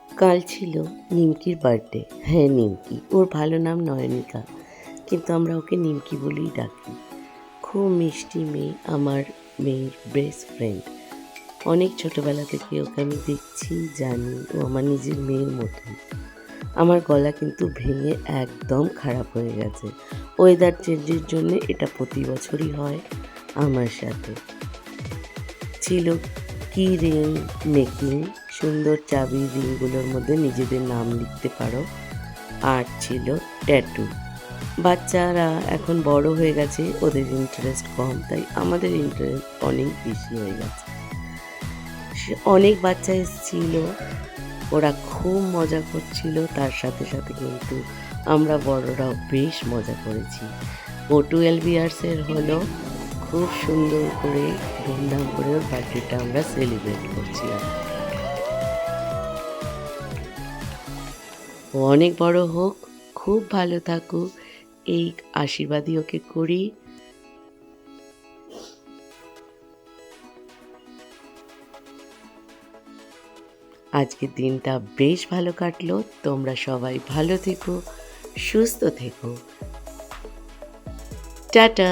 কাল ছিল নিমকির বার্থডে। হ্যাঁ, নিমকি। ওর ভালো নাম নয়নিকা, কিন্তু আমরা ওকে নিমকি বলেই ডাকি। খুব মিষ্টি মেয়ে, আমার মেয়ের বেস্ট ফ্রেন্ড। অনেক ছোটোবেলা থেকে ওকে আমি দেখছি, জানি ও আমার নিজের মেয়ের মতন। আমার গলা কিন্তু ভেঙে একদম খারাপ হয়ে গেছে। ওয়েদার চেঞ্জের জন্যে এটা প্রতি বছরই হয় আমার সাথে। ছিল কি রিং মেকিং, সুন্দর চাবির রিংগুলোর মধ্যে নিজেদের নাম লিখতে পারো। আর ছিল ট্যাটু। বাচ্চারা এখন বড় হয়ে গেছে, ওদের ইন্টারেস্ট কম, তাই আমাদের ইন্টারেস্ট অনেক বেশি হয়ে গেছে। অনেক বাচ্চা এসেছিল, ওরা খুব মজা করছিল, তার সাথে সাথে কিন্তু আমরা বড়রাও বেশ মজা করেছি। ও 12 ইয়ার্সের হলো, খুব সুন্দর করে ধুমধাম করে ওর বার্থডেটা আমরা সেলিব্রেট করছিলাম। ও অনেক বড় হোক, খুব ভালো থাকুক, এই আশীর্বাদই ওকে করি। আজকের দিনটা বেশ ভালো কাটলো। তোমরা সবাই ভালো থেকো, সুস্থ থেকো। টাটা।